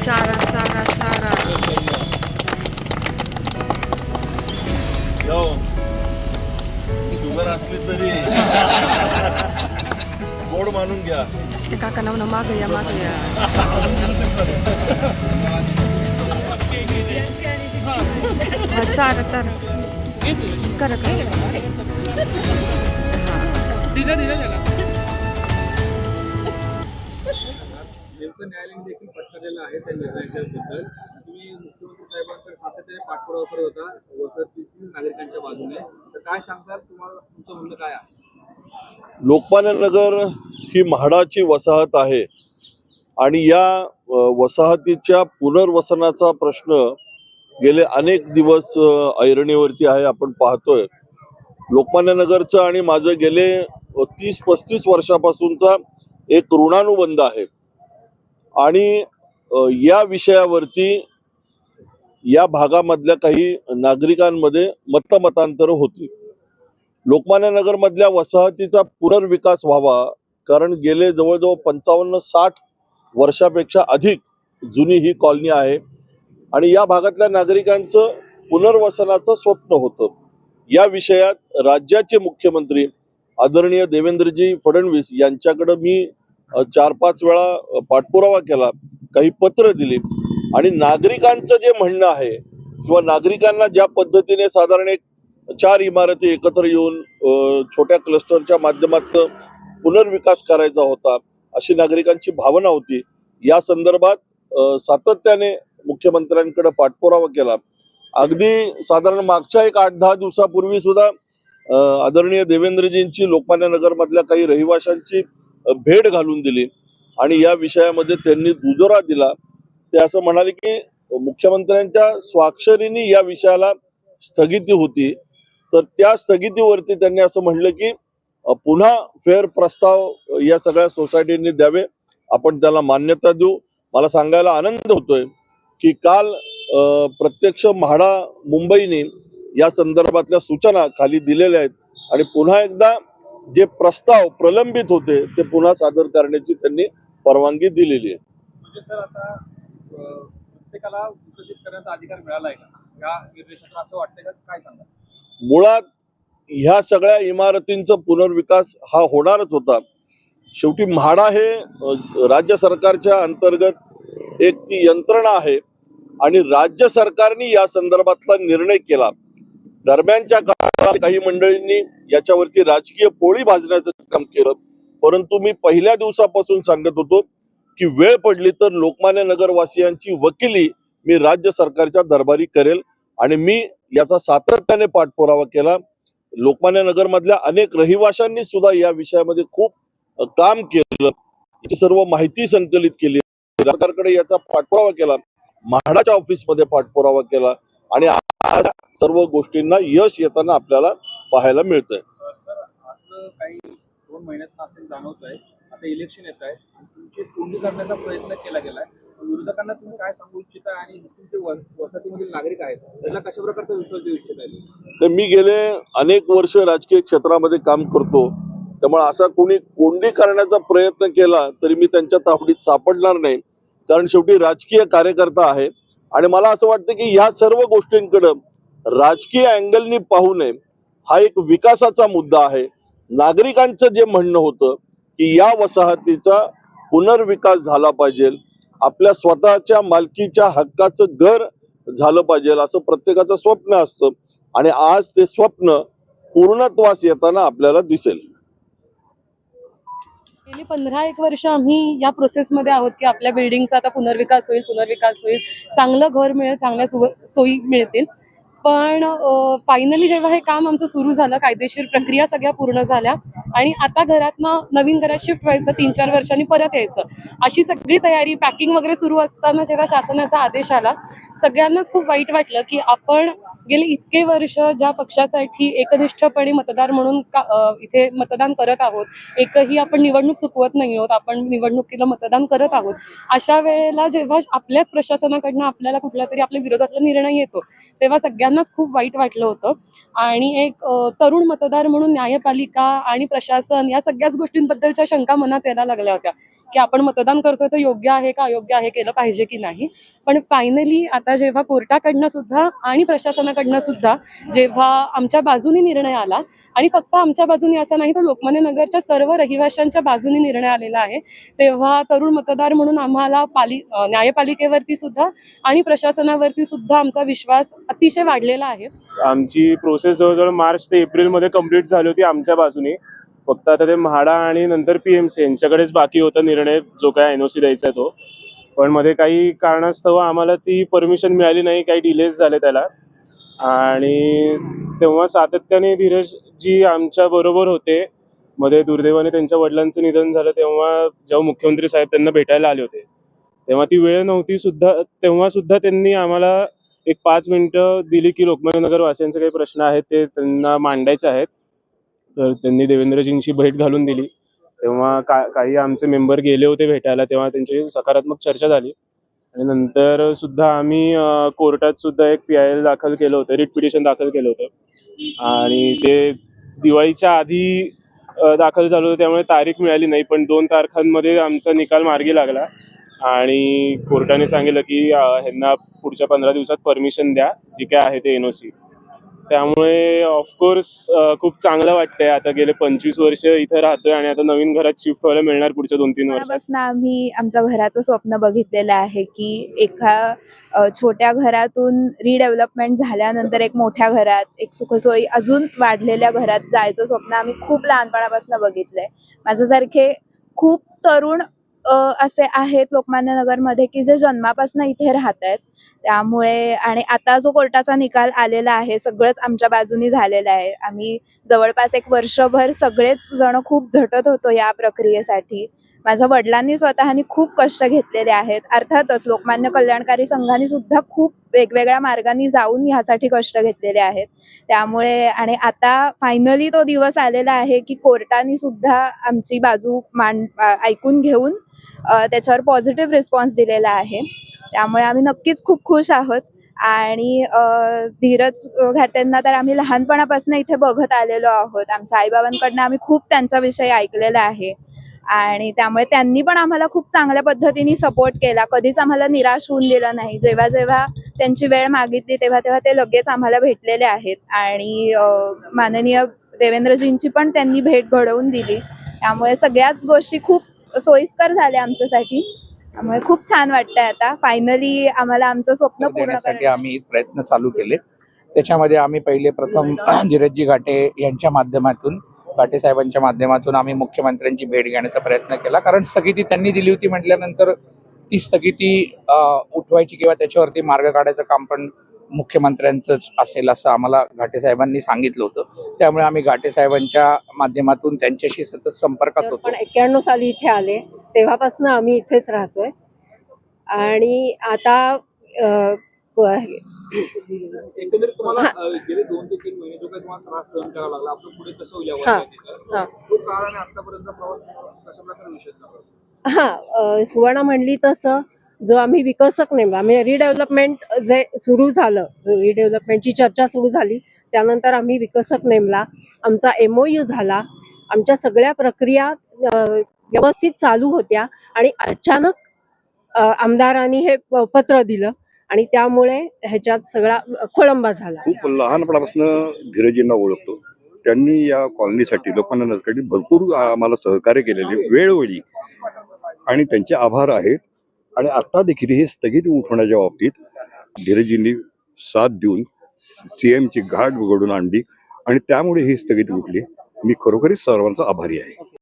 सारा सारा सारा sugar असली तरी गोड मानून घ्या. ते काका नाव माग या चारा चारा करा दिलं त्याला. नेमकं न्यायालयाने देखील पटकावलेलं आहे त्या निर्णयाबद्दल. तुम्ही मुख्यमंत्री साहेबांकडे सातत्याने पाठपुरावा करत होता वसतीतील नागरिकांच्या बाजूने, तर काय सांगताल, तुम्हाला तुमचं म्हणणं काय आहे? लोकमान्य नगर ही म्हाडाची वसाहत आहे आणि या वसाहतीच्या पुनर्वसनाचा प्रश्न गेले अनेक दिवस ऐरणीवरती आहे. आपण पाहतोय लोकमान्य नगरचं आणि माझं गेले 30-35 वर्षापासूनचा एक ऋणानुबंध आहे आणि या विषयावरती या भागामधल्या काही नागरिकांमध्ये मतमतांतर होती. लोकमान्य नगर मधल्या वसाहतीचा पुनर्विकास व्हावा, कारण गेले जवळजवळ 55-60 वर्षापेक्षा अधिक जुनी ही कॉलनी आहे आणि या भागातल्या नागरिकांचं पुनर्वसनाचं स्वप्न होतं. या विषयात राज्याचे मुख्यमंत्री आदरणीय देवेंद्रजी फडणवीस यांच्याकडे मी 4-5 वेळा पाठपुरावा केला, काही पत्र दिली आणि नागरिकांचं जे म्हणणं आहे किंवा नागरिकांना ज्या पद्धतीने साधारण एक 4 इमारती एकत्र येऊन छोट्या क्लस्टरच्या माध्यमातून पुनर्विकास करायचा होता, अशी नागरिकांची भावना होती. या संदर्भात सातत्याने मुख्यमंत्र्यांकडे पाठपुरावा केला. अगदी साधारण मागच्या एक 8-10 दिवसापूर्वी सुद्धा आदरणीय देवेंद्रजींची लोकमान्य नगर मधल्या काही रहिवाशांची भेट घालून दिली आणि या विषयामध्ये त्यांनी दुजोरा दिला. ते असं म्हणाले की मुख्यमंत्र्यांच्या स्वाक्षरीने या विषयाला स्थगिती होती, तर त्या स्थगितीवरती त्यांनी असं म्हणलं की पुन्हा फेर प्रस्ताव या सगळ्या सोसायटींनी द्यावे, आपण त्याला मान्यता देऊ. मला सांगायला आनंद होतोय की काल प्रत्यक्ष म्हाडा मुंबईने या संदर्भातल्या सूचना खाली दिलेल्या आहेत आणि पुन्हा एकदा जे प्रस्ताव प्रलंबित होते ते पुन्हा सादर करण्याची त्यांनी परवानगी दिलेली आहे. म्हणजे सर, आता प्रत्येकाला विकसित करण्याचा अधिकार मिळाला आहे का या निर्देशात, असं वाटतंय का? काय सांगा? मुळात ह्या सगळ्या इमारतींचा पुनर्विकास हा होणारच होता. शेवटी म्हाडा हे राज्य सरकारच्या अंतर्गत एक ती यंत्रणा आहे आणि राज्य सरकारने या संदर्भातला निर्णय केला. दरम्यानच्या काळात काही मंडळींनी याच्यावरती राजकीय पोळी भाजण्याचं काम केलं, परंतु मी पहिल्या दिवसापासून सांगत होतो की वेळ पडली तर लोकमान्य नगरवासियांची वकिली मी राज्य सरकारच्या दरबारी करेल आणि मी याचा सातत्याने पाठपुरावा केला. लोकमान्य नगर मधल्या अनेक रहिवाशांनी सुद्धा या विषयामध्ये खूप काम केलं, याची सर्व माहिती संकलित केली, सरकारकडे याचा पाठपुरावा केला, म्हाडाच्या ऑफिसमध्ये पाठपुरावा केला आणि आज सर्व गोष्टींना यश येताना आपल्याला पाहायला मिळतंय. सर, असं काही 2 महिन्यात असेल जाणवत आहे. आता इलेक्शन येत आहे, तुमची कोंडी करण्याचा प्रयत्न केला गेलाय. विरोधकांना तुम्ही काय सांगू इच्छिता आणि तुमचे वसाहतीमधील नागरिक आहेत त्याला कशा प्रकारचा विश्वास देऊ इच्छिता? तर मी गेले अनेक वर्ष राजकीय क्षेत्रामध्ये काम करतो, त्यामुळे असा कोणी कोंडी करण्याचा प्रयत्न केला तरी मी त्यांच्या तावडीत सापडणार नाही, कारण शेवटी राजकीय कार्यकर्ता आहे आणि मला असं वाटतं की ह्या सर्व गोष्टींकडे राजकीय अँगलनी पाहू नये. हा एक विकासाचा मुद्दा आहे. नागरिकांचं जे म्हणणं होतं की या वसाहतीचा पुनर्विकास झाला पाहिजे, आपल्या स्वतःच्या मालकीच्या हक्काचं घर झालं पाहिजे, असं प्रत्येकाचं स्वप्न असतं आणि आज ते स्वप्न पूर्णत्वास येताना आपल्याला दिसेल. गेली 15-1 वर्ष आम्ही या प्रोसेसमध्ये आहोत की आपल्या बिल्डिंगचा आता पुनर्विकास होईल, चांगलं घर मिळेल, चांगल्या सोयी मिळतील. पण फायनली जेव्हा हे काम आमचं सुरू झालं, कायदेशीर प्रक्रिया सगळ्या पूर्ण झाल्या आणि आता घरातनं नवीन घरात शिफ्ट व्हायचं, 3-4 वर्षांनी परत यायचं, अशी सगळी तयारी, पॅकिंग वगैरे सुरू असताना जेव्हा शासनाचा आदेश आला, सगळ्यांनाच खूप वाईट वाटलं की आपण गेले इतके वर्ष ज्या पक्षासाठी एकनिष्ठपणे मतदार म्हणून इथे मतदान करत आहोत, एकही आपण निवडणूक चुकवत नाही आहोत, आपण निवडणुकीला मतदान करत आहोत, अशा वेळेला जेव्हा आपल्याच प्रशासनाकडनं आपल्याला कुठला तरी आपल्या विरोधातला निर्णय येतो तेव्हा सगळ्यांनाच खूप वाईट वाटलं होतं. आणि एक तरुण मतदार म्हणून न्यायपालिका आणि प्रशासन या सगळ्याच गोष्टींबद्दलच्या शंका मनात यायला लागल्या होत्या की आपण मतदान करतोय तर योग्य आहे का अयोग्य आहे, केलं पाहिजे की नाही. पण फायनली आता जेव्हा कोर्टाकडनं सुद्धा आणि प्रशासनाकडनं सुद्धा जेव्हा आमच्या बाजूने निर्णय आला, आणि फक्त आमच्या बाजूने असं नाही तर लोकमान्य नगरच्या सर्व रहिवाशांच्या बाजूने निर्णय आलेला आहे, तेव्हा तरुण मतदार म्हणून आम्हाला न्यायपालिकेवरती सुद्धा आणि प्रशासनावरती सुद्धा आमचा विश्वास अतिशय वाढलेला आहे. आमची प्रोसेस जवळजवळ मार्च ते एप्रिलमध्ये कंप्लीट झाली होती आमच्या बाजूने. फक्त आता ते म्हाडा आणि नंतर PMC यांच्याकडेच बाकी होता निर्णय, जो काय NOC द्यायचा आहे तो. पण मध्ये काही कारणास्तव आम्हाला ती परमिशन मिळाली नाही, काही डिलेज झाले त्याला. आणि तेव्हा सातत्याने धीरज जी आमच्या बरोबर होते, मध्ये दुर्दैवाने त्यांच्या वडिलांचं निधन झालं जेव्हा मुख्यमंत्री साहेब त्यांना भेटायला आले होते, तेव्हा ती वेळ नव्हती तेव्हा सुद्धा त्यांनी आम्हाला एक 5 मिनिटं दिली की लोकमान्य नगर वासियांचे काही प्रश्न आहेत ते त्यांना मांडायचे आहेत. तर त्यांनी देवेंद्रजींची भेट घालून दिली. तेव्हा काही आमचे मेंबर गेले होते भेटायला, तेव्हा त्यांची सकारात्मक चर्चा झाली. आणि नंतर सुद्धा आम्ही कोर्टात सुद्धा एक PIL दाखल केलं होतं, रिट पिटिशन दाखल केलं होतं. आणि ते दिवाळीच्या आधी दाखल झालं होतं, त्यामुळे तारीख मिळाली नाही. पण 2 तारखांमध्ये आमचा निकाल मार्गी लागला आणि कोर्टाने सांगितलं की ह्यांना पुढच्या 15 दिवसात परमिशन द्या, जी काय आहे ते NOC. त्यामुळे ऑफकोर्स खूप चांगलं वाटतंय. आता गेले 25 वर्ष इथे राहतोय आणि आता नवीन घरात शिफ्ट व्हायला मिळणार पुढच्या 2-3 वर्षात. त्यापासून आम्ही आमच्या घराचं स्वप्न बघितलेलं आहे की एका छोट्या घरातून रिडेव्हलपमेंट झाल्यानंतर एक मोठ्या घरात, एक सुखसोयी अजून वाढलेल्या घरात जायचं स्वप्न आम्ही खूप लहानपणापासून बघितलंय. माझ्यासारखे खूप तरुण असे आहेत लोकमान्य नगरमध्ये की जे जन्मापासून इथे राहत आहेत. त्यामुळे आणि आता जो कोर्टाचा निकाल आलेला आहे सगळंच आमच्या बाजूनी झालेलं आहे. आम्ही जवळपास 1 वर्षभर सगळेच जण खूप झटत होतो या प्रक्रियेसाठी. माझ्या वडिलांनी स्वतःनी खूप कष्ट घेतलेले आहेत. अर्थातच लोकमान्य कल्याणकारी संघाने सुद्धा खूप वेगवेगळ्या मार्गाने जाऊन ह्यासाठी कष्ट घेतलेले आहेत. त्यामुळे आणि आता फायनली तो दिवस आलेला आहे की कोर्टाने सुद्धा आमची बाजू ऐकून घेऊन त्याच्यावर पॉझिटिव्ह रिस्पॉन्स दिलेला आहे. त्यामुळे आम्ही नक्कीच खूप खुश आहोत. आणि धीरज घाटेंना तर आम्ही लहानपणापासून इथे बघत आलेलो आहोत. आमच्या आईबाबांकडनं आम्ही खूप त्यांच्याविषयी ऐकलेलं आहे आणि त्यामुळे त्यांनी पण आम्हाला खूप चांगल्या पद्धतीने सपोर्ट केला. कधीच आम्हाला निराश होऊन दिलं नाही. जेव्हा जेव्हा त्यांची वेळ मागितली तेव्हा तेव्हा ते लगेच आम्हाला भेटलेले आहेत. आणि माननीय देवेंद्रजींची पण त्यांनी भेट घडवून दिली. त्यामुळे सगळ्याच गोष्टी खूप सोयीस्कर झाल्या आमच्यासाठी. त्यामुळे खूप छान वाटतंय. आता फायनली आम्हाला आमचं स्वप्न पूर्ण करण्यासाठी आम्ही प्रयत्न चालू केले. त्याच्यामध्ये आम्ही प्रथम धीरजजी घाटे यांच्या माध्यमातून, घाटे साहेबांच्या माध्यमातून आम्ही मुख्यमंत्र्यांची भेट घेण्याचा प्रयत्न केला. कारण स्थगिती त्यांनी दिली होती म्हटल्यानंतर ती स्थगिती उठवायची किंवा त्याच्यावरती मार्ग काढायचं काम पण मुख्यमंत्र्यांचंच असेल असं आम्हाला घाटे साहेबांनी सांगितलं होतं. त्यामुळे आम्ही घाटे साहेबांच्या माध्यमातून त्यांच्याशी सतत संपर्कात होतो. पण 91 साली इथे आले तेव्हापासून आम्ही इथेच राहतोय. आणि आता एकंदरीत तुम्हाला गेले 2 ते 3 महिने जो काही तुम्हाला त्रास सहन करावा लागला, आपण पुढे कसं होईल तो काळ आणि आतापर्यंत प्रवास कशा प्रकारे विषय सुवर्णा म्हणली तसं जो आम्ही विकसक नेमला, आम्ही रिडेव्हलपमेंट जे सुरू झालं, रिडेव्हलपमेंटची चर्चा सुरू झाली, त्यानंतर आम्ही विकसक नेमला, आमचा MOU झाला, आमच्या सगळ्या प्रक्रिया व्यवस्थित चालू होत्या. आणि अचानक आमदारांनी हे पत्र दिलं आणि त्यामुळे ह्याच्यात सगळा खोळंबा झाला. खूप लहानपणापासून धीरजींना ओळखतो. त्यांनी या कॉलनीसाठी, लोकांना नजरसाठी भरपूर आम्हाला सहकार्य केलेले वेळोवेळी आणि त्यांचे आभार आहेत. आणि आता देखील हे स्थगित उठवण्याच्या बाबतीत धीरजींनी साथ देऊन CMची गाठ घडवून आणली आणि त्यामुळे ही स्थगिती उठली. मी खरोखरीच सर्वांचा आभारी आहे.